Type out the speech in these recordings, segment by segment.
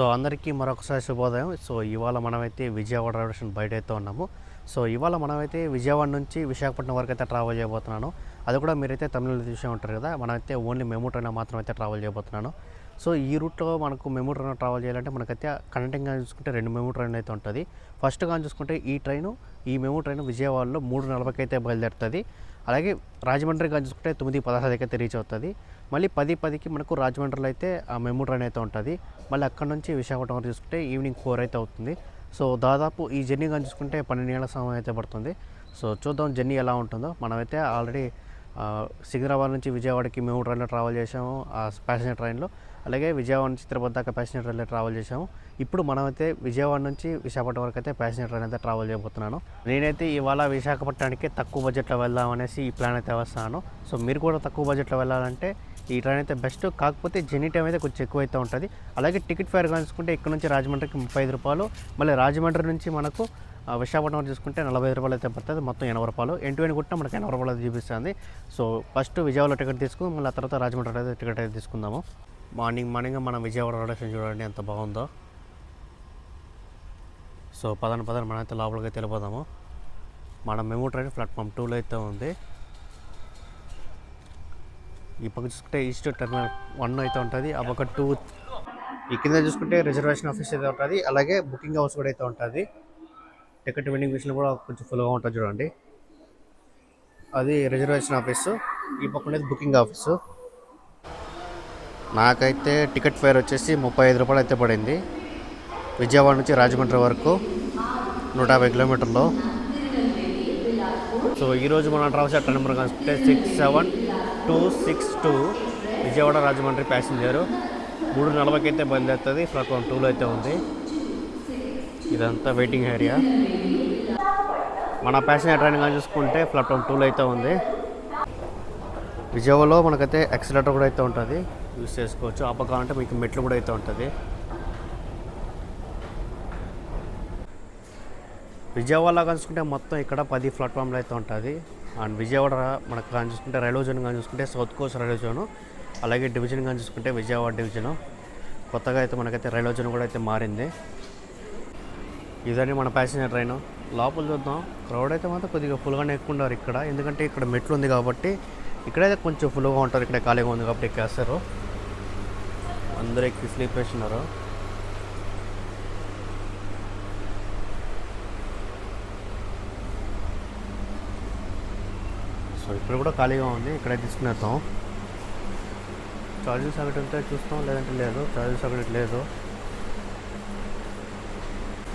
So అందరికీ మరొకసారి శుభోదయం. సో ఇవాళ మనమైతే విజయవాడ రైల్వే స్టేషన్ బయట అయితే ఉన్నాము. సో ఇవాళ మనమైతే విజయవాడ నుంచి విశాఖపట్నం వరకు అయితే ట్రావెల్ చేయబోతున్నాను. అది కూడా మీరైతే తమిళలో చూసే ఉంటారు కదా, మనమైతే ఓన్లీ మెమూ ట్రైన్ మాత్రం అయితే ట్రావెల్ చేయబోతున్నాను. సో ఈ రూట్లో మనకు మెమూ ట్రైన్ ట్రావెల్ చేయాలంటే మనకైతే కనెక్టింగ్గా చూసుకుంటే 2 మెమూ ట్రైన్ అయితే ఉంటుంది. ఫస్ట్గా చూసుకుంటే ఈ మెమూ ట్రైన్ విజయవాడలో 3:40కి అయితే బయలుదేరుతుంది. అలాగే రాజమండ్రిగా చూసుకుంటే 9:16కి అయితే రీచ్ అవుతుంది. మళ్ళీ 10:10కి మనకు రాజమండ్రిలో అయితే ఆ మెమూ ట్రైన్ అయితే ఉంటుంది. మళ్ళీ అక్కడ నుంచి విశాఖపట్నం వరకు చూసుకుంటే ఈవినింగ్ 4 అయితే అవుతుంది. సో దాదాపు ఈ జర్నీ కానీ చూసుకుంటే 12 గంటల సమయం అయితే పడుతుంది. సో చూద్దాం జర్నీ ఎలా ఉంటుందో. మనమైతే ఆల్రెడీ సికింద్రాబాద్ నుంచి విజయవాడకి మెమూ ట్రైన్లో ట్రావెల్ చేసాము, ఆ ప్యాసింజర్ ట్రైన్లో. అలాగే విజయవాడ నుంచి తిరుపతి దాకా ప్యాసింజర్ ట్రైన్లో ట్రావెల్ చేసాము. ఇప్పుడు మనమైతే విజయవాడ నుంచి విశాఖపట్నం వరకు అయితే ప్యాసింజర్ ట్రైన్ అయితే ట్రావెల్ చేయబోతున్నాను. నేనైతే ఇవాళ విశాఖపట్నానికి తక్కువ బడ్జెట్లో వెళ్దామనేసి ఈ ప్లాన్ అయితే వస్తున్నాను. సో మీరు కూడా తక్కువ బడ్జెట్లో వెళ్ళాలంటే ఈ ట్రైన్ అయితే బెస్ట్. కాకపోతే జర్నీ టైం అయితే కొంచెం ఎక్కువ అయితే ఉంటుంది. అలాగే టికెట్ ఫేర్ చూసుకుంటే ఇక్కడ నుంచి రాజమండ్రికి 35 రూపాయలు, మళ్ళీ రాజమండ్రి నుంచి మనకు విశాఖపట్నం చూసుకుంటే 45 రూపాయలు అయితే పడుతుంది. మొత్తం 80 రూపాయలు. ఎంటువైన కుట్టినా మనకి 80 రూపాయలు అయితే చూపిస్తుంది. సో ఫస్ట్ విజయవాడలో టికెట్ తీసుకుని మళ్ళీ ఆ తర్వాత రాజమండ్రి అయితే టికెట్ అయితే తీసుకుందాము. మార్నింగ్ మనం విజయవాడ రైల్వే స్టేషన్ చూడండి ఎంత బాగుందో. సో పదండి మనమైతే లోపలికి అయితే వెళ్ళిపోదాము. మన మెమూ ట్రైన్ ప్లాట్ఫామ్ 2లో అయితే ఉంది. ఈ పక్క చూసుకుంటే ఈస్ట్ టెర్మినల్ 1 అయితే ఉంటుంది, ఆ పక్క 2. ఈ కింద చూసుకుంటే రిజర్వేషన్ ఆఫీస్ అయితే ఉంటుంది, అలాగే బుకింగ్ హౌస్ కూడా అయితే ఉంటుంది. టికెట్ వెండింగ్ మిషన్ కూడా కొంచెం ఫుల్గా ఉంటుంది చూడండి, అది రిజర్వేషన్ ఆఫీసు. ఈ పక్క ఉండేది బుకింగ్ ఆఫీసు. నాకైతే టికెట్ ఫేర్ వచ్చేసి 35 రూపాయలు అయితే పడింది. విజయవాడ నుంచి రాజమండ్రి వరకు 150 కిలోమీటర్లు. సో ఈరోజు మనం ట్రావెల్ చేసే ట్రైన్ నెంబర్ చూసుకుంటే 67262 విజయవాడ రాజమండ్రి ప్యాసింజరు 3:40కి అయితే బయలుదేరుతుంది. ప్లాట్ఫామ్ 2లో అయితే ఉంది. ఇదంతా వెయిటింగ్ ఏరియా. మన ప్యాసింజర్ ట్రైన్ కానీ చూసుకుంటే ప్లాట్ఫామ్ 2లో అయితే ఉంది. విజయవాడలో మనకైతే ఎక్సలేటర్ కూడా అయితే ఉంటుంది, యూస్ చేసుకోవచ్చు. ఆ పక్క అంటే మీకు మెట్లు కూడా అయితే ఉంటుంది. విజయవాడలో కానీ చూసుకుంటే మొత్తం ఇక్కడ 10 ప్లాట్ఫామ్లు అయితే ఉంటుంది. అండ్ విజయవాడ మనకు కానీ చూసుకుంటే రైల్వే జోన్ కానీ చూసుకుంటే సౌత్ కోస్ట్ రైల్వే జోను, అలాగే డివిజన్ కానీ చూసుకుంటే విజయవాడ డివిజను. కొత్తగా అయితే మనకైతే రైల్వే జోన్ కూడా అయితే మారింది. ఇదని మన ప్యాసింజర్ ట్రైన్. లోపల చూద్దాం. క్రౌడ్ అయితే మాత్రం కొద్దిగా ఫుల్గానే ఎక్కుంటారు ఇక్కడ, ఎందుకంటే ఇక్కడ మెట్లు ఉంది కాబట్టి ఇక్కడైతే కొంచెం ఫుల్గా ఉంటారు. ఇక్కడ ఖాళీగా ఉంది కాబట్టి ఎక్కేస్తారు. అందరూ ఎక్కి స్లీప్ వేస్తున్నారు. సో ఇక్కడ కూడా ఖాళీగా ఉంది, ఇక్కడే తీసుకునేద్దాం. ఛార్జింగ్ సాకెట్ ఉంటే చూస్తాం, లేదంటే లేదు. ఛార్జింగ్ సాకెట్ లేదు.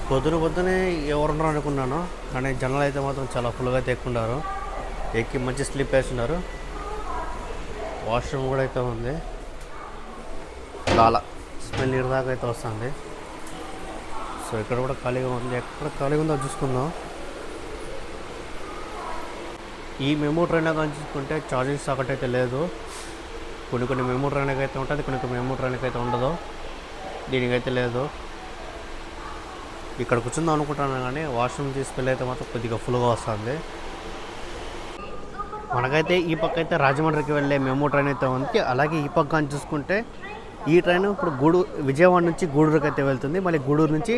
పొద్దునే ఎవరున్నారు అనుకున్నాను, కానీ జనాలు అయితే మాత్రం చాలా ఫుల్గా అయితే ఎక్కున్నారు. ఎక్కి మంచి స్లీప్ వేస్తున్నారు. వాష్రూమ్ కూడా అయితే ఉంది. చాలా స్మెల్ నీరు దాకా అయితే వస్తుంది. సో ఇక్కడ కూడా ఖాళీగా ఉంది. ఎక్కడ ఖాళీగా ఉందో చూసుకుందాం. ఈ మెమూ ట్రైన్ కానీ చూసుకుంటే ఛార్జింగ్ సాకెట్ అయితే లేదు. కొన్ని మెమూ ట్రైన్కి అయితే ఉంటుంది, కొన్ని మెమూ ట్రైన్కి అయితే ఉండదు. దీనికైతే లేదు. ఇక్కడ కూర్చుందాం అనుకుంటున్నాను, కానీ వాష్రూమ్ తీసుకెళ్ళి అయితే మాత్రం కొద్దిగా ఫుల్గా వస్తుంది. మనకైతే ఈ పక్క అయితే రాజమండ్రికి వెళ్ళే మెమూ ట్రైన్ అయితే ఉంది. అలాగే ఈ పక్క అని చూసుకుంటే ఈ ట్రైన్ ఇప్పుడు విజయవాడ నుంచి గూడూరుకి అయితే వెళ్తుంది. మళ్ళీ గూడూరు నుంచి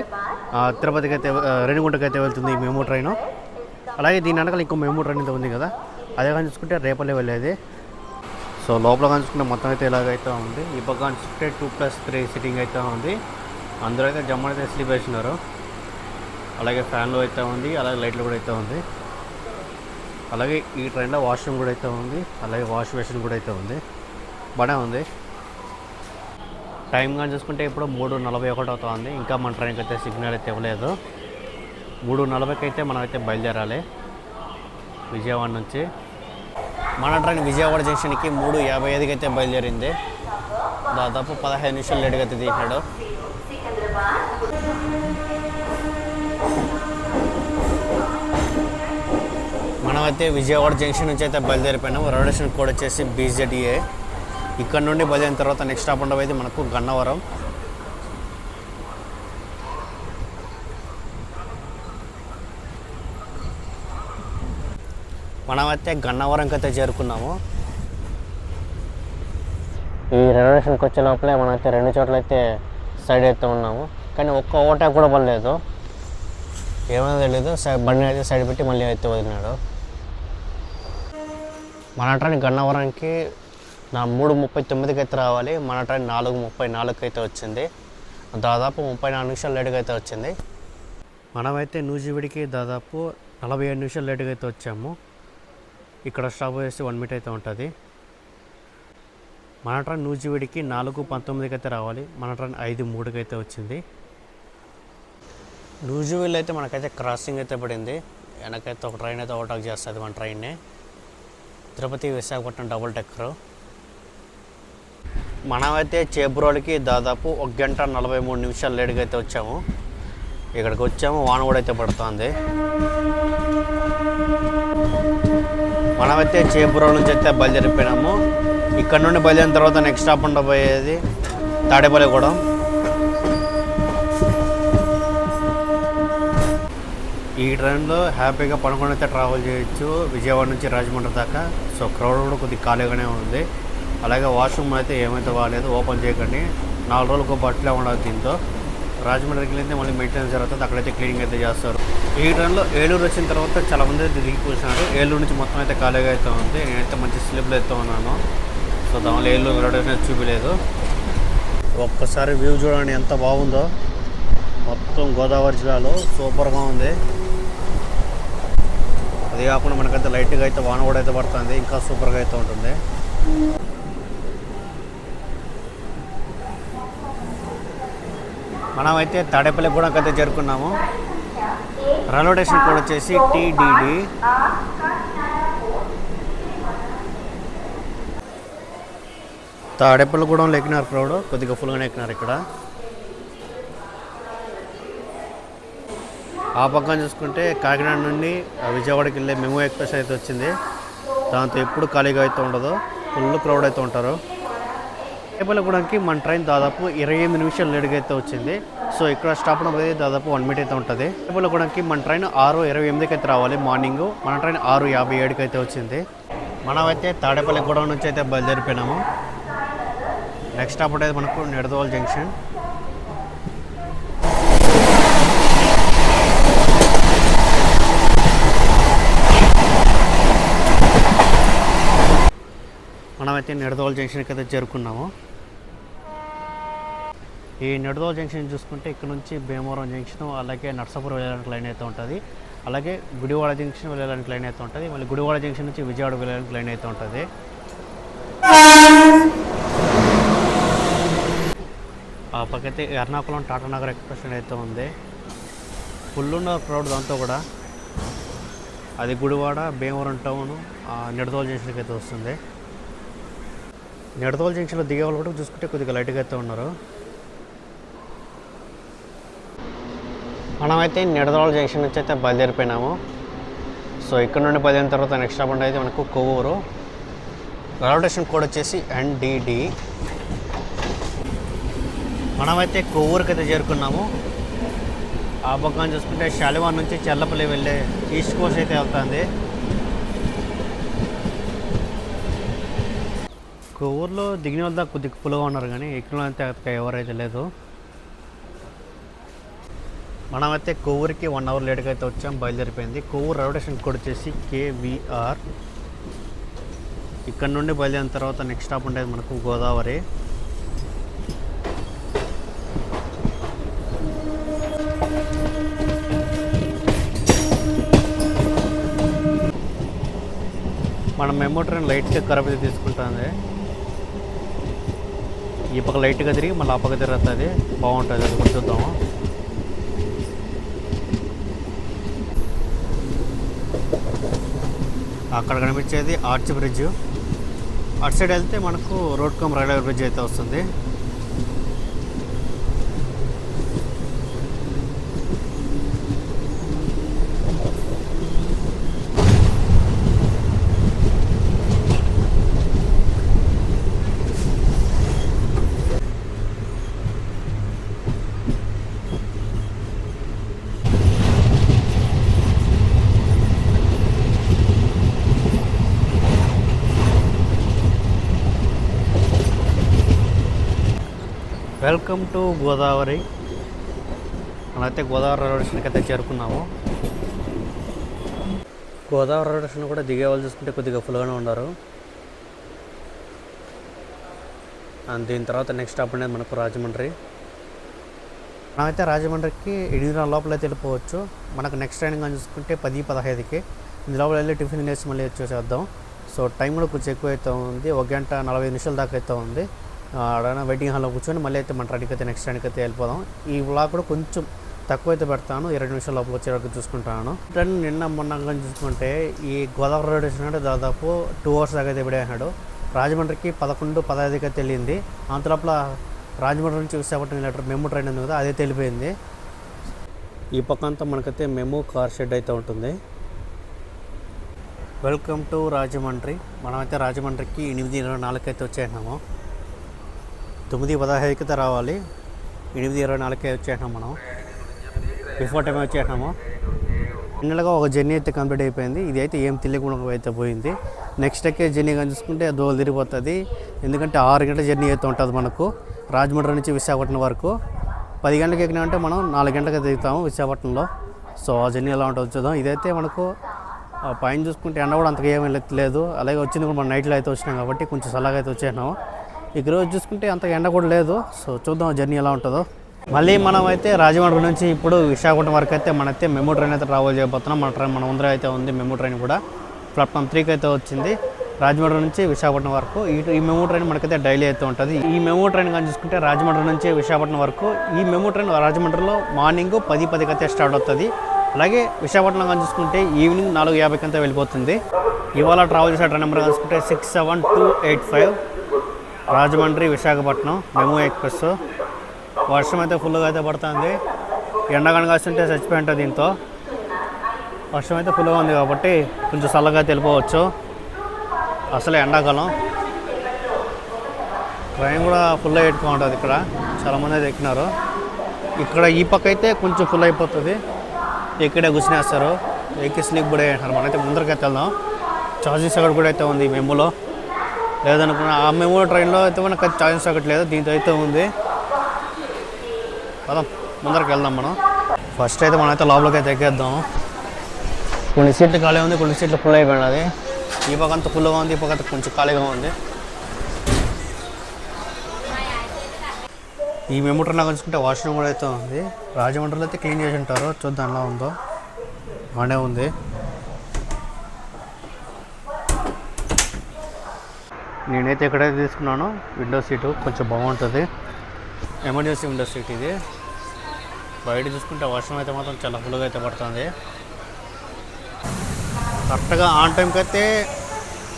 తిరుపతికి అయితే రేణిగుంటకి అయితే వెళ్తుంది ఈ మెమూ ట్రైను. అలాగే దీని వెనకాల ఇంకో మెమూ ట్రైన్ అయితే ఉంది కదా, అదే కానీ చూసుకుంటే రేపల్లె వెళ్ళేది. సో లోపల కానీ చూసుకుంటే మొత్తం అయితే ఇలాగైతే ఉంది. ఈ పక్క కానీ చూసుకుంటే 2+3 సిట్టింగ్ అయితే ఉంది. అందరూ అయితే జమ్మని అయితే స్లీప్ వేసినారు. అలాగే ఫ్యాన్లు అయితే ఉంది, అలాగే లైట్లు కూడా అయితే ఉంది. అలాగే ఈ ట్రైన్లో వాష్రూమ్ కూడా అయితే ఉంది, అలాగే వాష్ బేసిన్ కూడా అయితే ఉంది. బాగానే ఉంది. టైం కానీ చూసుకుంటే ఇప్పుడు 3:41 అవుతుంది. ఇంకా మన ట్రైన్కి అయితే సిగ్నల్ అయితే ఇవ్వలేదు. 3:40కి అయితే మనం అయితే బయలుదేరాలి విజయవాడ నుంచి. మన ట్రైన్ విజయవాడ జంక్షన్కి 3:55కి అయితే బయలుదేరింది. దాదాపు 15 నిమిషాలు లేట్గా అయితే తీసాడు. మనమైతే విజయవాడ జంక్షన్ నుంచి అయితే బయలుదేరిపోయినాము. రైల్వే స్టేషన్ కోడ్ వచ్చేసి BZA. ఇక్కడ నుండి బయలుదేరిన తర్వాత నెక్స్ట్ స్టాప్ ఉండబోయేది మనకు గన్నవరం. మనమైతే గన్నవరంకి అయితే చేరుకున్నాము. ఈ రైల్వే స్టేషన్కి వచ్చే లోపలే మనమైతే 2 చోట్ల అయితే సైడ్ అయితే ఉన్నాము, కానీ ఒక్క ఓటా కూడా పడలేదు. ఏమైనా తెలీదు, బండి అయితే సైడ్ పెట్టి మళ్ళీ అయితే వదిలినాడు. మన ట్రైన్ గన్నవరంకి 3:39కి అయితే రావాలి. మన ట్రైన్ 4:34కి అయితే వచ్చింది. దాదాపు 34 నిమిషాలు లేటుగా అయితే వచ్చింది. మనమైతే నూజివీడికి దాదాపు 47 నిమిషాలు లేటుగా అయితే వచ్చాము. ఇక్కడ స్టాప్ చేసి 1 మినిట్ అయితే ఉంటుంది. మన ట్రైన్ నూజివీడికి 4:19కి అయితే రావాలి. మన ట్రైన్ 5:03కి అయితే వచ్చింది. నూజివీడిలో అయితే మనకైతే క్రాసింగ్ అయితే పడింది. వెనకైతే ఒక ట్రైన్ అయితే ఓవర్టేక్ చేస్తుంది మన ట్రైన్ని. తిరుపతి విశాఖపట్నం డబుల్ టెక్కరు. మనమైతే చేబ్రోలుకి దాదాపు 1 గంట 43 నిమిషాలు లేటుగా అయితే వచ్చాము. ఇక్కడికి వచ్చాము, వాన కూడా అయితే పడుతుంది. మనమైతే చేబ్రోలు నుంచి అయితే బయలుదేరిపోయినాము. ఇక్కడ నుండి బయలుదేరిన తర్వాత నెక్స్ట్ స్టాప్ ఉండబోయేది తాడేపల్లిగూడెం. ఈ ట్రైన్లో హ్యాపీగా పడుకొని అయితే ట్రావెల్ చేయొచ్చు విజయవాడ నుంచి రాజమండ్రి దాకా. సో క్రౌడ్ కూడా కొద్దిగా ఖాళీగానే ఉంది. అలాగే వాష్రూమ్ అయితే ఏమైతే బాగాలేదు, ఓపెన్ చేయకండి. 4 రోజులకు బట్టలే ఉండదు. దీంతో రాజమండ్రికి వెళ్తే మళ్ళీ మెయింటెనెన్స్ జరుగుతుంది, అక్కడైతే క్లీనింగ్ అయితే చేస్తారు. ఈ ట్రైన్లో ఏలూరు వచ్చిన తర్వాత చాలామంది అయితే దిగి కూర్చున్నారు. ఏలూరు నుంచి మొత్తం అయితే ఖాళీగా అయితే ఉంది. నేనైతే మంచి స్లిప్లో అయితే ఉన్నాను. సో దానివల్ల ఏలూరు రైల్వే చూపించలేదు. ఒక్కసారి వ్యూ చూడండి ఎంత బాగుందో. మొత్తం గోదావరి జిల్లాలో సూపర్గా ఉంది. అది కాకుండా మనకైతే లైట్గా అయితే వాన కూడా అయితే పడుతుంది, ఇంకా సూపర్గా అయితే ఉంటుంది. మనమైతే తాడేపల్లిగూడెం అయితే చేరుకున్నాము. రైల్వే స్టేషన్ కోడ్ వచ్చేసి TDD. తాడేపల్లిగూడెంలో ఎక్కినారు క్రౌడ్, కొద్దిగా ఫుల్గానే ఎక్కినారు. ఇక్కడ ఆ పక్కన చూసుకుంటే కాకినాడ నుండి విజయవాడకి వెళ్ళే మెమో ఎక్స్ప్రెస్ అయితే వచ్చింది. దాంతో ఎప్పుడు ఖాళీగా అయితే ఉండదు, ఫుల్ క్రౌడ్ అయితే ఉంటారు. తాడేపల్లిగూడెంకి మన ట్రైన్ దాదాపు 28 నిమిషాలు లేటుగా అయితే వచ్చింది. సో ఇక్కడ స్టాప్ అనేది దాదాపు 1 మినిట్ అయితే ఉంటుంది. తాడేపల్లిగూడెంకి మన ట్రైన్ 6:28కి అయితే రావాలి మార్నింగ్. మన ట్రైన్ 6:57కి అయితే వచ్చింది. మనమైతే తాడేపల్లిగూడెం నుంచి అయితే బయలుదేరిపోయినాము. నెక్స్ట్ స్టాప్ అనేది మనకు నిడదవోలు జంక్షన్. మనమైతే నిడదవోలు జంక్షన్కి అయితే చేరుకున్నాము. ఈ నిడదవోలు జంక్షన్ చూసుకుంటే ఇక్కడ నుంచి భీమవరం జంక్షన్, అలాగే నర్సాపురం వెళ్ళడానికి లైన్ అయితే ఉంటుంది. అలాగే గుడివాడ జంక్షన్ వెళ్ళడానికి లైన్ అయితే ఉంటుంది. మళ్ళీ గుడివాడ జంక్షన్ నుంచి విజయవాడ వెళ్ళడానికి లైన్ అయితే ఉంటుంది. ఆ పక్కైతే ఎర్నాకుళం టాటా నగర్ ఎక్స్ప్రెస్ అయితే ఉంది. ఫుల్ ఉన్న క్రౌడ్. దాంతో కూడా అది గుడివాడ, భీమవరం టౌన్, నిడదవోలు జంక్షన్కి అయితే వస్తుంది. నిడదవోలు జంక్షన్లో దిగే వాళ్ళు కూడా చూసుకుంటే కొద్దిగా లైట్గా అయితే ఉన్నారు. మనమైతే నిడదవోలు జంక్షన్ నుంచి అయితే బయలుదేరిపోయినాము. సో ఇక్కడ నుండి బయలుదేరిన తర్వాత నెక్స్ట్ స్టాప్ అయితే మనకు కొవ్వూరు. రైల్వే స్టేషన్ కోడ్ వచ్చేసి NDD. మనమైతే కొవ్వూరుకి అయితే చేరుకున్నాము. ఆ పక్కన చూసుకుంటే శాలివాన్ నుంచి చెల్లపల్లి వెళ్ళే ఈస్ట్ కోస్ట్ అయితే వెళ్తుంది. కొవ్వూరులో దిగిన వాళ్ళ కొద్దిగా పులుగా ఉన్నారు, కానీ ఎక్కిన అయితే ఎవరైతే లేదు. మనమైతే కొవ్వూరుకి 1 అవర్ లేట్గా అయితే వచ్చాం, బయలుదేరిపోయింది. కొవ్వూరు రైల్వే స్టేషన్ కోడ్ వచ్చేసి KVR. ఇక్కడ నుండి బయలుదేరిన తర్వాత నెక్స్ట్ స్టాప్ ఉండేది మనకు గోదావరి. మన మెమో ట్రైన్ లైట్గా ఖరాబ్ అయితే తీసుకుంటుంది. ఈ పక్క లైట్గా తిరిగి మళ్ళీ ఆ పక్క తిరుగుతుంది, బాగుంటుంది. అది కూడా చూద్దాము. అక్కడ కనిపించేది ఆర్చ్ బ్రిడ్జ్. అటు సైడ్ వెళ్తే మనకు రోడ్ కమ్ రైల్వే బ్రిడ్జ్ అయితే వస్తుంది. Welcome to Godavari. మనమైతే గోదావరి రైల్వే స్టేషన్కి అయితే చేరుకున్నాము. గోదావరి రైల్వే స్టేషన్ కూడా దిగే వాళ్ళు చూసుకుంటే కొద్దిగా ఫుల్గానే ఉన్నారు. అండ్ దీని తర్వాత నెక్స్ట్ స్టాప్ అనేది మనకు రాజమండ్రి. మనమైతే రాజమండ్రికి 8 లోపల అయితే వెళ్ళిపోవచ్చు. మనకు నెక్స్ట్ ట్రైన్ కానీ చూసుకుంటే 10:15కి. ఇందు లోపల వెళ్ళి టిఫిన్ తినేసి మళ్ళీ వచ్చేసేద్దాం. సో టైం కూడా కొంచెం ఎక్కువ అయితే ఉంది, 1 గంట 45 నిమిషాల దాకా అయితే ఉంది. ఆడ వెయిటింగ్ హాల్లో కూర్చొని మళ్ళీ అయితే మన ట్రైన్కి అయితే నెక్స్ట్ ట్రైన్కి అయితే వెళ్ళిపోదాం. ఈ వ్లాగ్ కూడా కొంచెం తక్కువ అయితే పెడతాను, 20 నిమిషాల లోపల వచ్చే వరకు చూసుకుంటాను. ట్రైన్ నిన్న మొన్న కానీ చూసుకుంటే ఈ గోదావరి రైల్వే స్టేషన్ అంటే దాదాపు 2 అవర్స్ దాకా అయితే విడేసాడు. రాజమండ్రికి 11:15కి అయితే వెళ్ళింది. అంతలోపల రాజమండ్రి నుంచి విశాఖపట్నం వెళ్ళే మెమో ట్రైన్ ఉంది కదా, అదే వెళ్ళిపోయింది. ఈ పక్క అంతా మనకైతే మెమో కార్ షెడ్ అయితే ఉంటుంది. Welcome to Rajahmundry. మనమైతే రాజమండ్రికి 8:24కి అయితే వచ్చేసినాము. 9:15కి అయితే రావాలి, 8:24కి వచ్చేసినాము. మనం బిఫోర్ టైం వచ్చేసినాము. ఫైనల్గా ఒక జర్నీ అయితే కంప్లీట్ అయిపోయింది. ఇది అయితే ఏం తెలియకుండా అయితే పోయింది. నెక్స్ట్ ఎక్కే జర్నీ కానీ చూసుకుంటే దోలు తిరిగిపోతుంది. ఎందుకంటే 6 గంటల జర్నీ అయితే ఉంటుంది మనకు రాజమండ్రి నుంచి విశాఖపట్నం వరకు. 10 గంటలకు ఎక్కినామంటే మనం 4 గంటలకు దిగుతాము విశాఖపట్నంలో. సో ఆ జర్నీ ఎలా ఉంటుందో చూద్దాం. ఇదైతే మనకు పైన చూసుకుంటే ఎండ కూడా అంతగా ఏమీ లేదు. అలాగే వచ్చింది కూడా మనం నైట్లో అయితే వచ్చినాం కాబట్టి కొంచెం చల్లగా అయితే వచ్చేసినాము. ఈ రోజు చూసుకుంటే అంత ఎండ కూడా లేదు. సో చూద్దాం జర్నీ ఎలా ఉంటుందో. మళ్ళీ మనం అయితే రాజమండ్రి నుంచి ఇప్పుడు విశాఖపట్నం వరకు అయితే మనైతే మెమో ట్రైన్ అయితే ట్రావెల్ చేయబోతున్నాం. మన ముందర అయితే ఉంది మెమో ట్రైన్ కూడా. ప్లాట్ఫామ్ 3కి అయితే వచ్చింది రాజమండ్రి నుంచి విశాఖపట్నం వరకు. ఈ మెమో ట్రైన్ మనకైతే డైలీ అయితే ఉంటుంది. ఈ మెమో ట్రైన్ కానీ చూసుకుంటే రాజమండ్రి నుంచి విశాఖపట్నం వరకు ఈ మెమో ట్రైన్ రాజమండ్రిలో మార్నింగ్ 10:10కి అయితే స్టార్ట్ అవుతుంది. అలాగే విశాఖపట్నం కానీ చూసుకుంటే ఈవినింగ్ 4:50కి అయితే వెళ్ళిపోతుంది. ఇవాళ ట్రావెల్ చేసే ట్రైన్ నెంబర్ చూసుకుంటే 67285 రాజమండ్రి విశాఖపట్నం మెమో ఎక్స్ప్రెస్. వర్షం అయితే ఫుల్గా అయితే పడుతుంది. ఎండగంట కాస్తుంటే చచ్చిపోయి ఉంటుంది. దీంతో వర్షం అయితే ఫుల్గా ఉంది కాబట్టి కొంచెం చల్లగా అయితే వెళ్ళిపోవచ్చు. అసలే ఎండాకాలం. ట్రైన్ కూడా ఫుల్ ఎక్కువ ఉంటుంది. ఇక్కడ చాలామంది అయితే ఎక్కినారు. ఇక్కడ ఈ పక్క అయితే కొంచెం ఫుల్ అయిపోతుంది. ఇక్కడే కూర్చునేస్తారు, ఎక్కి స్లీప్ కూడా వేసినారు. మనమైతే ముందరికి అయితే వెళ్దాం. ఛార్జింగ్ సగట్ కూడా అయితే ఉంది మెమోలో. లేదనుకున్నా ఆ మెమో ట్రైన్లో అయితే మనకు ఛార్జింగ్ సగట్ లేదు, దీంతో అయితే ఉంది. పదం ముందరికి వెళ్దాం మనం. ఫస్ట్ అయితే మనమైతే లోపలికి అయితే ఎక్కేద్దాం. కొన్ని సీట్లు ఖాళీ ఉంది, కొన్ని సీట్లు ఫుల్ అయిపోయినది. ఈ పక్క అంతా ఫుల్గా ఉంది, ఈ పక్క అంతా కొంచెం ఖాళీగా ఉంది. ఈ మెమో ట్రైన్ కొంచుకుంటే వాష్రూమ్ కూడా అయితే ఉంది. రాజమండ్రిలో అయితే క్లీన్ చేసి ఉంటారు, చూద్దాం ఎలా ఉందో. బాగానే ఉంది. నేనైతే ఎక్కడైతే తీసుకున్నానో విండో సీటు కొంచెం బాగుంటుంది. ఎమర్జెన్సీ విండో సీట్ ఇది. బయట చూసుకుంటే వర్షం అయితే మాత్రం చాలా ఫుల్గా అయితే పడుతుంది. కరెక్ట్గా ఆన్ టైంకి అయితే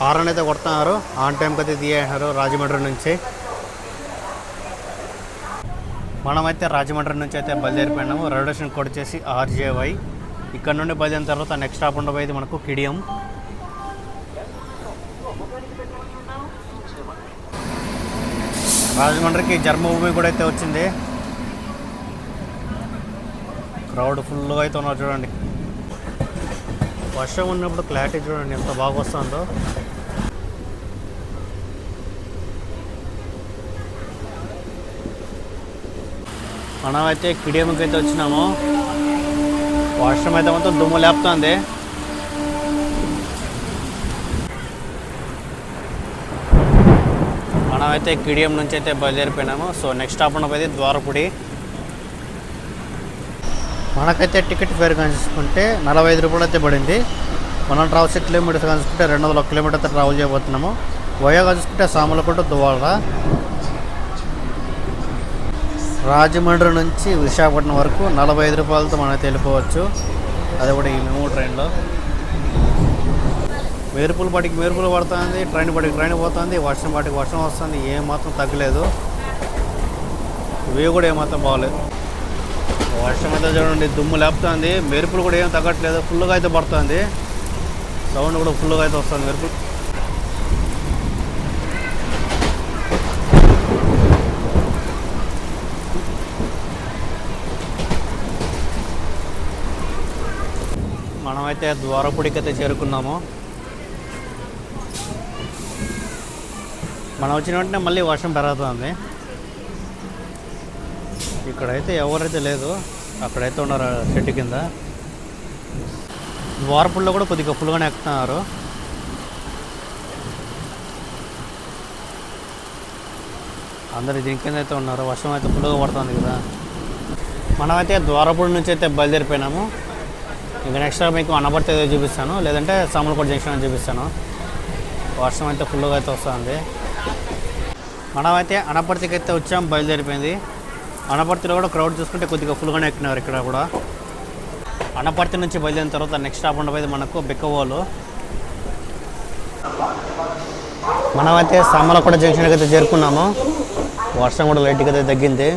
హారన్ అయితే కొడుతున్నారు. ఆన్ టైంకి అయితే తీయేసారు రాజమండ్రి నుంచి. మనమైతే రాజమండ్రి నుంచి అయితే బయలుదేరిపోయినాము. రైల్వే స్టేషన్ కోడ్ వచ్చేసి RJY. ఇక్కడ నుండి బయలుదేరిన తర్వాత నెక్స్ట్ స్టాప్ ఉండబోయేది మనకు కిడియం. రాజమండ్రికి జన్మభూమి కూడా అయితే వచ్చింది. క్రౌడ్ ఫుల్గా అయితే ఉన్నారు చూడండి. వర్షం ఉన్నప్పుడు క్లారిటీ చూడండి ఎంత బాగా వస్తుందో. మనమైతే కిడియంకి అయితే వచ్చినాము. వర్షం అయితే మొత్తం దుమ్ము లేపుతుంది. మనమైతే కిడియం నుంచి అయితే బయలుదేరిపోయినాము. సో నెక్స్ట్ స్టాప్ ఉండబోయేది ద్వారపుడి. మనకైతే టికెట్ ఫేర్ చూసుకుంటే 45 రూపాయలు అయితే పడింది. మనం ట్రావెల్ 6 కిలోమీటర్స్ చూసుకుంటే 201 కిలోమీటర్ అయితే ట్రావెల్ చేయబోతున్నాము. వయోగా చూసుకుంటే సామలకోట దువ్వాడ. రాజమండ్రి నుంచి విశాఖపట్నం వరకు 45 రూపాయలతో మనమైతే వెళ్ళిపోవచ్చు. అది కూడా ఈ మెమో ట్రైన్లో. మెరుపులు పాటికి మెరుపులు పడుతుంది, ట్రైన్ పాటికి ట్రైన్ పోతుంది, వర్షం పాటికి వర్షం వస్తుంది. ఏమాత్రం తగ్గలేదు. వ్యూ కూడా ఏమాత్రం బాగలేదు. వర్షం అయితే చూడండి దుమ్ము లేపుతుంది. మెరుపులు కూడా ఏం తగ్గట్లేదు, ఫుల్గా అయితే పడుతుంది. సౌండ్ కూడా ఫుల్గా అయితే వస్తుంది మెరుపులు. మనమైతే ద్వారపుడికి అయితే చేరుకున్నాము. మనం వచ్చిన వెంటనే మళ్ళీ వర్షం పెరుగుతుంది. ఇక్కడైతే ఎవరైతే లేదు, అక్కడైతే ఉన్నారు చెట్టు కింద. ద్వారపుల్లో కూడా కొద్దిగా ఫుల్గానే ఎక్కుతున్నారు. అందరు దీని కింద అయితే ఉన్నారు. వర్షం అయితే ఫుల్గా పడుతుంది కదా. మనమైతే ద్వారపుడి నుంచి అయితే బయలుదేరిపోయినాము. ఇంకా నెక్స్ట్ మీకు అనపర్తి అయితే చూపిస్తాను, లేదంటే సామలకోట జంక్షన్ చూపిస్తాను. వర్షం అయితే ఫుల్గా అయితే వస్తుంది. మనమైతే అనపర్తికి అయితే వచ్చాం, బయలుదేరిపోయింది. అనపర్తిలో కూడా క్రౌడ్ చూసుకుంటే కొద్దిగా ఫుల్గానే ఎక్కినారు ఇక్కడ కూడా. అనపర్తి నుంచి బయలుదేరిన తర్వాత నెక్స్ట్ స్టాప్ ఉండబోయేది మనకు బిక్కవోలు. మనమైతే సామలకోట జంక్షన్కి అయితే చేరుకున్నాము. వర్షం కూడా లైట్గా అయితే తగ్గింది.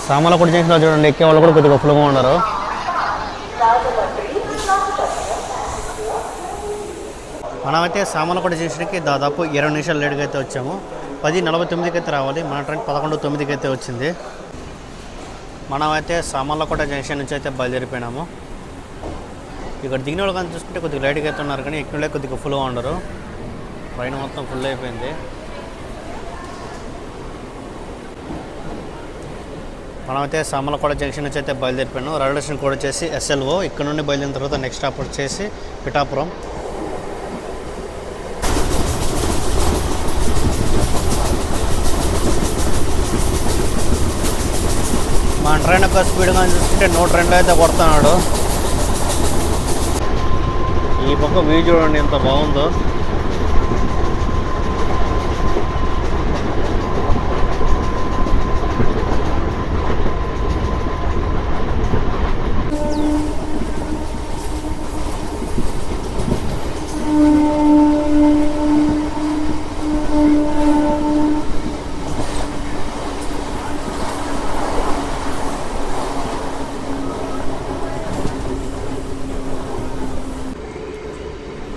సామలకోట జంక్షన్లో చూడండి, ఎక్కే వాళ్ళు కూడా కొద్దిగా ఫుల్గా ఉన్నారు. మనమైతే సామలకోట జంక్షన్కి దాదాపు 20 నిమిషాలు లేట్గా అయితే వచ్చాము. 10:49కి అయితే రావాలి. మన ట్రైన్ 11:09కి అయితే వచ్చింది. మనమైతే సామలకోట జంక్షన్ నుంచి అయితే బయలుదేరిపోయినాము. ఇక్కడ దిగిన వాళ్ళు కానీ చూసుకుంటే కొద్దిగా లైట్గా అయితే ఉన్నారు, కానీ ఎక్కిన కొద్దిగా ఫుల్గా ఉండరు. ట్రైన్ మొత్తం ఫుల్ అయిపోయింది. మనమైతే సామలకోట జంక్షన్ నుంచి అయితే బయలుదేరిపోయాను. రైల్వే స్టేషన్ కోడ్ వచ్చేసి SLO. ఇక్కడ నుండి బయలుదేరిన తర్వాత నెక్స్ట్ స్టాప్ వచ్చేసి పిఠాపురం. మన ట్రైన్ యొక్క స్పీడ్గా చూసుకుంటే 102 అయితే కొడుతున్నాడు. ఈ పక్క వ్యూ చూడండి ఎంత బాగుందో.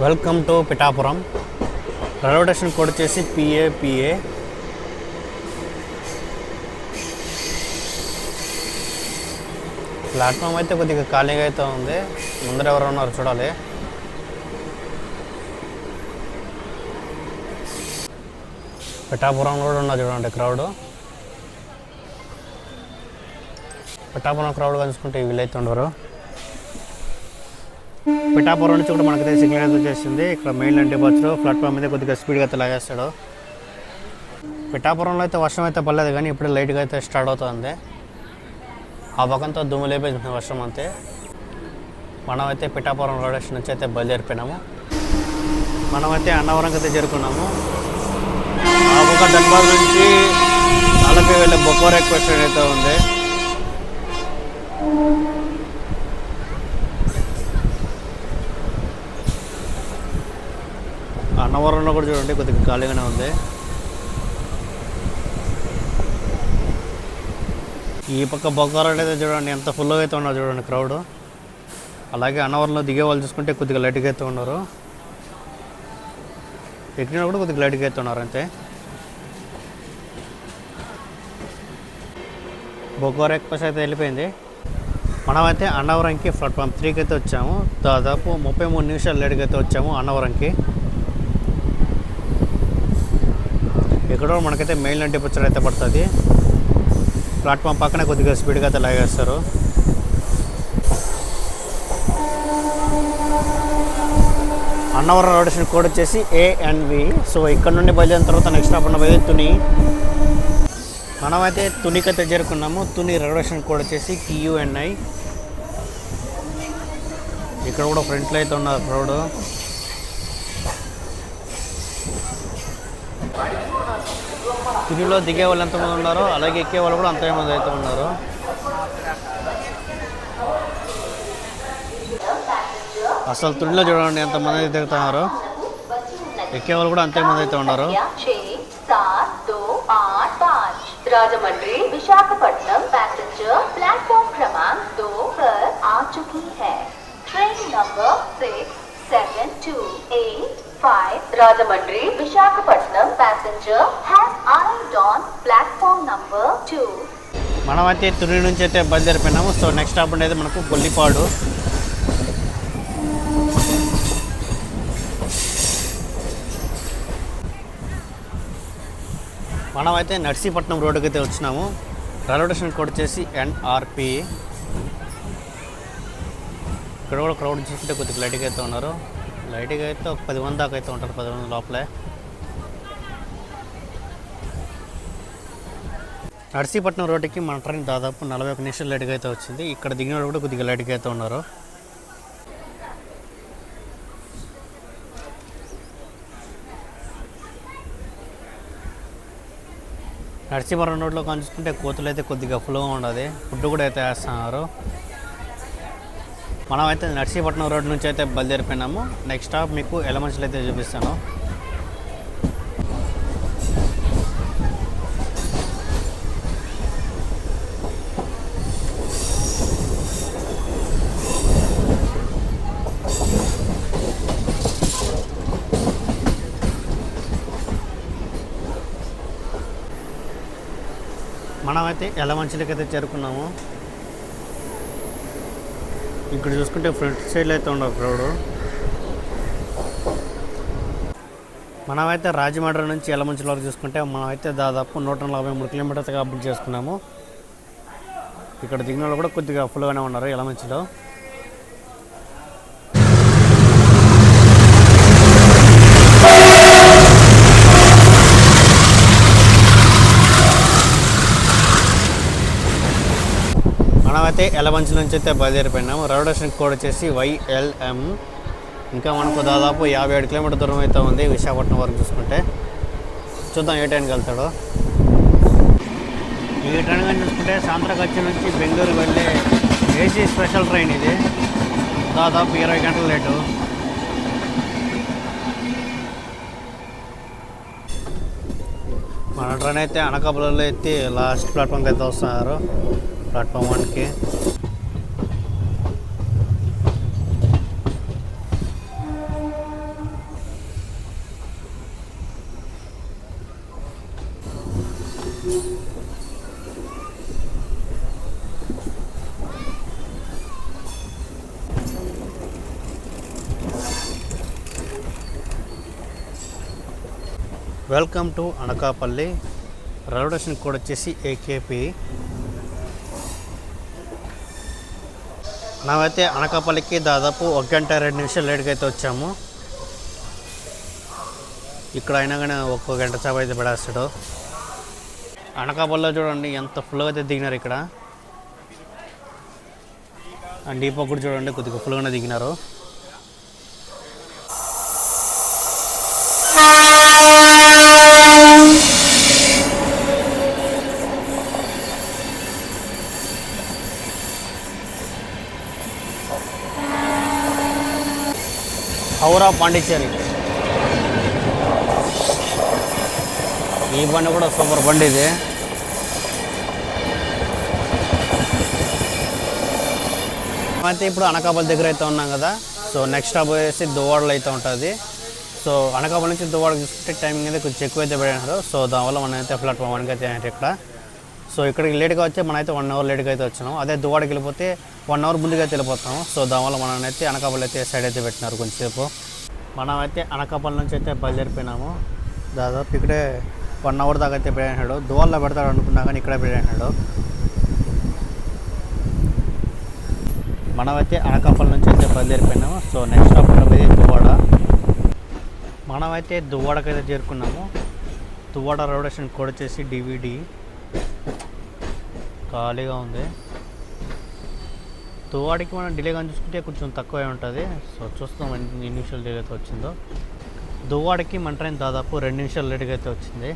Welcome to Pithapuram. Railway station code వచ్చేసి PA. ప్లాట్ఫామ్ అయితే కొద్దిగా ఖాళీగా అయితే ఉంది. ముందర ఎవరు ఉన్నారు చూడాలి. పిఠాపురం కూడా ఉన్నారు చూడండి క్రౌడ్. పిఠాపురం క్రౌడ్ కలుసుకుంటే వీళ్ళైతే ఉండరు. పిఠాపురం నుంచి కూడా మనకైతే సిగ్నల్ అయితే వచ్చేసింది. ఇక్కడ మెయిన్ లైన్ డిపార్చర్ ప్లాట్ఫామ్ మీద కొద్దిగా స్పీడ్గా అయితే లాగేస్తాడు. పిఠాపురంలో అయితే వర్షం అయితే పడలేదు, కానీ ఇప్పుడు లైట్గా అయితే స్టార్ట్ అవుతుంది. ఆ పక్కంతో దుమ్ము లేపేసింది వర్షం అంతే. మనమైతే పిఠాపురం రైల్వే స్టేషన్ నుంచి అయితే బయలుదేరిపోయినాము. మనమైతే అన్నవరంకి అయితే చేరుకున్నాము. ఆ పక్క ధన్బాద్ నుంచి నలభై వెళ్ళే బొక్కోర్ ఎక్స్ప్రెస్ ట్రైన్ అయితే ఉంది. అన్నవరంలో కూడా చూడండి కొద్దిగా ఖాళీగానే ఉంది. ఈ పక్క బొక్కారం అయితే చూడండి ఎంత ఫుల్గా అయితే ఉన్నారు చూడండి క్రౌడ్. అలాగే అన్నవరంలో దిగే వాళ్ళు చూసుకుంటే కొద్దిగా లైట్గా అయితే ఉన్నారు. ఎక్కిన కూడా కొద్దిగా లైట్గా అయితే ఉన్నారు అంతే. బొక్కారం ఎక్స్ప్రెస్ అయితే వెళ్ళిపోయింది. మనమైతే అన్నవరంకి ప్లాట్ఫామ్ 3కి అయితే వచ్చాము. దాదాపు 33 నిమిషాలు లేట్గా అయితే వచ్చాము అన్నవరంకి. ఎక్కడో మనకైతే మెయిన్ లైన్ డిపార్చర్ అయితే పడుతుంది. ప్లాట్ఫామ్ పక్కనే కొద్దిగా స్పీడ్గా అయితే లాగేస్తారు. అన్నవరం రైల్వే స్టేషన్ కోడ్ వచ్చేసి ANV. సో ఇక్కడ నుండి బయలుదేరిన తర్వాత నెక్స్ట్ స్టాప్ ఉన్న బయలు తుని. మనమైతే తునికి అయితే చేరుకున్నాము. తుని రైల్వే స్టేషన్ కోడ్ వచ్చేసి QNI. ఇక్కడ కూడా ఫ్రంట్లో అయితే ఉన్నారు క్రౌడ్. తునిలో దిగే వాళ్ళు ఎంతమంది ఉన్నారో అలాగే ఎక్కే వాళ్ళు కూడా అంతమంది అయితే ఉన్నారు. అసలు తునిలో చూడండి ఎంతమంది అయితే దిగుతున్నారు. ఎక్కే వాళ్ళు కూడా అంతమంది అయితే ఉన్నారు. राजमंड्री विशाखापट्टनम पैसेंजर प्लेटफॉर्म क्रमांक 2 पर आ चुकी है। Train number 67285 Rajahmundry Visakhapatnam passenger has arrived on platform number 2। మనమైతే తుని నుంచి అయితే బయలుదేరిపోయినాము. సో నెక్స్ట్ స్టాప్ ఉండేది మనకు కొల్లిపాడు. మనమైతే నర్సీపట్నం రోడ్డుకి అయితే వచ్చినాము. రైల్వే స్టేషన్ కోడ్ వచ్చేసి NRP. ఇక్కడ కూడా క్రౌడ్ చూసుకుంటే కొద్దిగా లైట్గా అయితే ఉన్నారు. లైట్గా అయితే ఒక 10 మంది దాకా అయితే ఉంటారు, 10 మంది లోపలే. నర్సీపట్నం రోడ్డుకి మన ట్రైన్ దాదాపు 41 నిమిషాలు లేట్గా అయితే వచ్చింది. ఇక్కడ దిగిన కూడా కొద్దిగా లైట్గా అయితే ఉన్నారు. నర్సీపట్నం రోడ్లో చూసుకుంటే కోతులు అయితే కొద్దిగా ఫుల్గా ఉండదు, ఫుడ్ కూడా అయితే వేస్తున్నారు. మనమైతే నర్సీపట్నం రోడ్ నుంచి అయితే బయలుదేరిపోయినాము. నెక్స్ట్ స్టాప్ మీకు ఎలమంచిలో అయితే చూపిస్తాను. మనమైతే ఎలమంచిలోకి అయితే చేరుకున్నాము. ఇక్కడ చూసుకుంటే ఫ్రంట్ సైడ్లో అయితే ఉండవు క్రౌడ్. మనమైతే రాజమండ్రి నుంచి ఎలమంచిల వరకు చూసుకుంటే మనమైతే దాదాపు 143 కిలోమీటర్స్గా అప్డేట్ చేసుకున్నాము. ఇక్కడ దిగిన వాళ్ళు కూడా కొద్దిగా ఫుల్గానే ఉన్నారు ఎలమంచిలో. మనమైతే ఎలమంచి నుంచి అయితే బయలుదేరిపోయినాము. రైల్వే స్టేషన్ కోడ్ వచ్చేసి YLM. ఇంకా మనకు దాదాపు 57 కిలోమీటర్ దూరం అయితే ఉంది విశాఖపట్నం వరకు చూసుకుంటే. చూద్దాం ఏ ట్రైన్కి వెళ్తాడో. ఈ ట్రైన్ కానీ చూసుకుంటే సాంత్రగచ్చి నుంచి బెంగళూరు వెళ్ళే AC స్పెషల్ ట్రైన్ ఇది. దాదాపు 20 గంటల లేటు. మన ట్రైన్ అయితే అనకాపల్లిలో ఎత్తి లాస్ట్ ప్లాట్ఫామ్కి అయితే వస్తున్నారు, ప్లాట్ఫామ్ 1కి. Welcome to Anakapalli. Railway station code వచ్చేసి AKP. మనమైతే అనకాపల్లికి దాదాపు 1 గంట 2 నిమిషాలు లేట్గా అయితే వచ్చాము. ఇక్కడ అయినా కానీ 1 గంట సేపు అయితే పడేస్తాడు. అనకాపల్లిలో చూడండి ఎంత ఫుల్గా అయితే దిగినారు ఇక్కడ. అండ్ ఈ పక్క కూడా చూడండి కొద్దిగా ఫుల్గానే దిగినారు. హౌరా పాండిచ్చేరి. ఈ బండి కూడా సూపర్ బండి ఇది. అయితే ఇప్పుడు అనకాపల్లి దగ్గర అయితే ఉన్నాం కదా. సో నెక్స్ట్ స్టాప్ వచ్చేసి దువ్వాడలో అయితే ఉంటుంది. సో అనకాపల్లి నుంచి దువ్వాడ చూసుకుంటే టైమింగ్ అయితే కొంచెం ఎక్కువ అయితే పడినారు. సో దానివల్ల మనం అయితే ప్లాట్ఫామ్ 1కి అయితే ఇక్కడ. సో ఇక్కడికి లేట్గా వచ్చి మనమైతే 1 అవర్ లేట్గా అయితే వచ్చినాం. అదే దువ్వాడకి వెళ్ళిపోతే 1 అవర్ ముందుగా అయితే వెళ్ళిపోతాము. సో దానివల్ల మనం అయితే అనకాపల్లి అయితే సైడ్ అయితే పెట్టినారు కొంచెంసేపు. మనమైతే అనకాపల్లి నుంచి అయితే బయలుదేరిపోయినాము. దాదాపు ఇక్కడే 1 అవర్ దాకా అయితే పెట్టాడు. దువ్వాడలో పెడతాడు అనుకున్నా కానీ ఇక్కడే పెట్టాడు. మనమైతే అనకాపల్లి నుంచి అయితే బయలుదేరిపోయినాము. So next stop Duvvada. మనమైతే దువ్వాడకి అయితే చేరుకున్నాము. దువ్వాడ రైల్వే స్టేషన్ కోడ్ వచ్చేసి DVD. ఖాళీగా ఉంది. దువ్వాడకి మనం డిలే కానీ చూసుకుంటే కొంచెం తక్కువే ఉంటుంది. సో చూస్తాం ఎన్ని నిమిషాలు డిలే అయితే వచ్చిందో. దువ్వాడకి మన ట్రైన్ దాదాపు 2 నిమిషాలు లేట్గా అయితే వచ్చింది.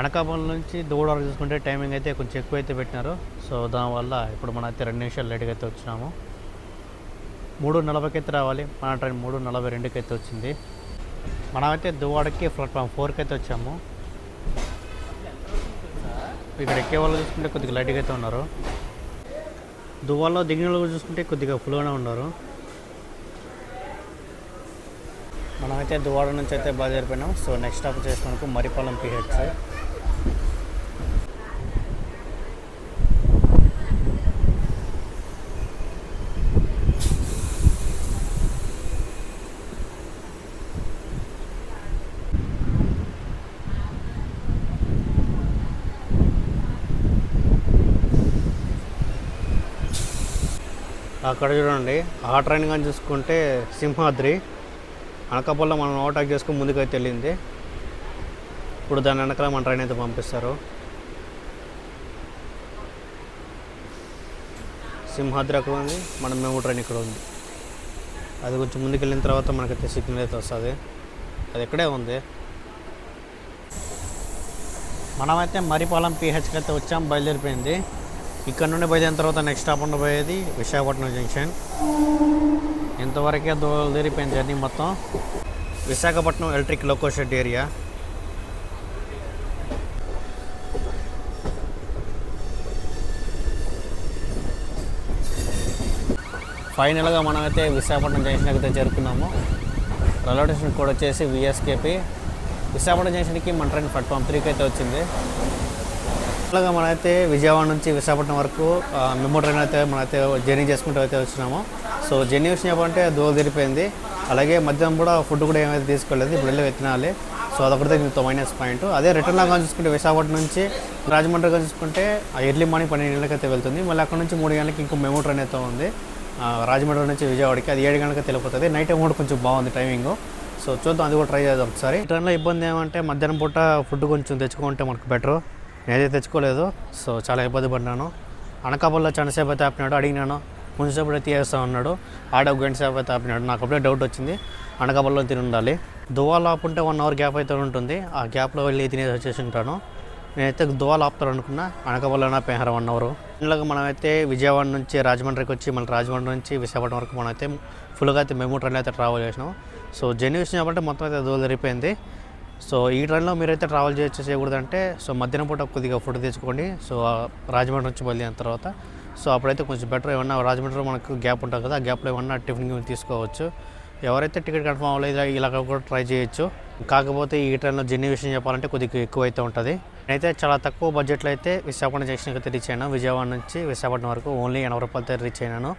అనకాపల్లి నుంచి దువ్వాడ వరకు చూసుకుంటే టైమింగ్ అయితే కొంచెం ఎక్కువ అయితే పెట్టినారు. సో దానివల్ల ఇప్పుడు మనం అయితే 2 నిమిషాలు లేట్గా అయితే వచ్చినాము. 3:40కి అయితే రావాలి. మన ట్రైన్ 3:42కి అయితే వచ్చింది. మనమైతే దువ్వాడకి ప్లాట్ఫామ్ 4కి అయితే వచ్చాము. ఇక్కడ ఎక్కే వాళ్ళు చూసుకుంటే కొద్దిగా లైట్గా అయితే ఉన్నారు. దువ్వాడలో దిగిన వాళ్ళు చూసుకుంటే కొద్దిగా ఫుల్గానే ఉన్నారు. మనమైతే దువ్వాడ నుంచి అయితే బయలుదేరిపోయినాం. సో నెక్స్ట్ స్టాప్ వచ్చేసి మనకు మరిపాలెం PH. అక్కడ చూడండి, ఆ ట్రైన్ కానీ చూసుకుంటే సింహాద్రి అనకాపల్లిలో మనం ఓవర్టేక్ చేసుకుని ముందుకైతే వెళ్ళింది. ఇప్పుడు దాని వెనకాల మన ట్రైన్ అయితే పంపిస్తారు. సింహాద్రి అక్కడ ఉంది, మన మేము ట్రైన్ ఇక్కడ ఉంది. అది కొంచెం ముందుకు వెళ్ళిన తర్వాత మనకైతే సిగ్నల్ అయితే వస్తుంది. అది ఇక్కడే ఉంది. మనమైతే మరిపాలెం పిహెచ్కి అయితే వచ్చాం, బయలుదేరిపోయింది. ఇక్కడ నుండి బయలుదేరిన తర్వాత నెక్స్ట్ స్టాప్ ఉండబోయేది విశాఖపట్నం జంక్షన్. ఇంతవరకే బయలుదేరిపోయింది జర్నీ మొత్తం. Visakhapatnam electric loco shed area. ఫైనల్గా మనమైతే విశాఖపట్నం జంక్షన్ అయితే చేరుకున్నాము. రైల్వే స్టేషన్ కూడా వచ్చేసి విఎస్కేపి. విశాఖపట్నం జంక్షన్కి మన ట్రైన్ ప్లాట్ఫామ్ 3కి అయితే వచ్చింది. అలాగా మనమైతే విజయవాడ నుంచి విశాఖపట్నం వరకు మెమో ట్రైన్ అయితే మనమైతే జర్నీ చేసుకుంటూ అయితే వచ్చినాము. సో జర్నీ విషయం చెప్పాలంటే దూరం తిరిగిపోయింది. అలాగే మధ్యాహ్నం కూడా ఫుడ్ కూడా ఏమైతే తీసుకోలేదు, ఇప్పుడు వెళ్ళి తినాలి. సో అదొకటి దీంతో మైనస్ పాయింట్. అదే రిటర్న్ లాగా చూసుకుంటే విశాఖపట్నం నుంచి రాజమండ్రిగా చూసుకుంటే ఎర్లీ మార్నింగ్ 12 గంటలకు అయితే వెళ్తుంది. మళ్ళీ అక్కడ నుంచి 3 గంటలకి ఇంకో మెమో ట్రైన్ అయితే ఉంది రాజమండ్రి నుంచి విజయవాడకి. అది 7 గంటలకు వెళ్ళిపోతుంది. నైట్ టైం కూడా కొంచెం బాగుంది టైమింగ్. సో చూద్దాం, అది కూడా ట్రై చేద్దాం ఒకసారి. ట్రైన్లో ఇబ్బంది ఏమంటే మధ్యాహ్నం పూట ఫుడ్ కొంచెం తెచ్చుకుంటే మనకు బెటర్. నేనైతే తెచ్చుకోలేదు, సో చాలా ఇబ్బంది పడినాను. అనకాపల్లిలో చాలాసేపు అయితే ఆపినాడు, అడిగినాను. కొంచెంసేపు అయితే తీయేస్తా ఉన్నాడు. ఆడ ఒక గంట సేపు అయితే ఆపినాడు. నాకు అప్పుడే డౌట్ వచ్చింది, అనకాపల్లిలో తిని ఉండాలి. దువ్వాలు ఆపుంటే 1 అవర్ గ్యాప్ అయితే ఉంటుంది. ఆ గ్యాప్లో వెళ్ళి తినేసి వచ్చేసి ఉంటాను. నేనైతే దువ్వాలు ఆపుతాను అనుకున్నా, అనకాపల్లిలోనే పోయారు 1 అవర్. ఇలాగ మనమైతే విజయవాడ నుంచి రాజమండ్రికి వచ్చి మళ్ళీ రాజమండ్రి నుంచి విశాఖపట్నం వరకు మనమైతే ఫుల్గా అయితే మెమో ట్రైన్ అయితే ట్రావెల్ చేసినాం. సో జర్నీ విషయం చెప్పంటే మొత్తం అయితే దూరం జరిగిపోయింది. సో ఈ ట్రైన్లో మీరైతే ట్రావెల్ చేయకూడదంటే సో మధ్యాహ్నం పూట కొద్దిగా ఫుడ్ తెచ్చుకోండి. సో రాజమండ్రి నుంచి బయలుదేరిన తర్వాత సో అప్పుడైతే కొంచెం బెటర్. ఏమన్నా రాజమండ్రిలో మనకు గ్యాప్ ఉంటుంది కదా, ఆ గ్యాప్లో ఏమన్నా టిఫిన్ తీసుకోవచ్చు. ఎవరైతే టికెట్ కన్ఫర్మ్ అవ్వలేదు ఇలాగ కూడా ట్రై చేయొచ్చు. కాకపోతే ఈ ట్రైన్లో జర్నీ విషయం చెప్పాలంటే కొద్దిగా ఎక్కువ అయితే ఉంటుంది. నేనైతే చాలా తక్కువ బడ్జెట్లో అయితే విశాఖపట్నం జంక్షన్కి అయితే రీచ్ అయినాను. విజయవాడ నుంచి విశాఖపట్నం వరకు ఓన్లీ 80 రూపాయలతో రీచ్ అయినాను.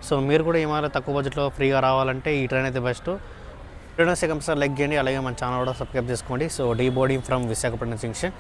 సో మీరు కూడా ఏమైనా తక్కువ బడ్జెట్లో ఫ్రీగా రావాలంటే ఈ ట్రైన్ అయితే best. Video second sir like చేయండి, అలాగే మన ఛానల్ కూడా సబ్స్క్రైబ్ చేసుకోండి. So the boarding from Visakhapatnam junction.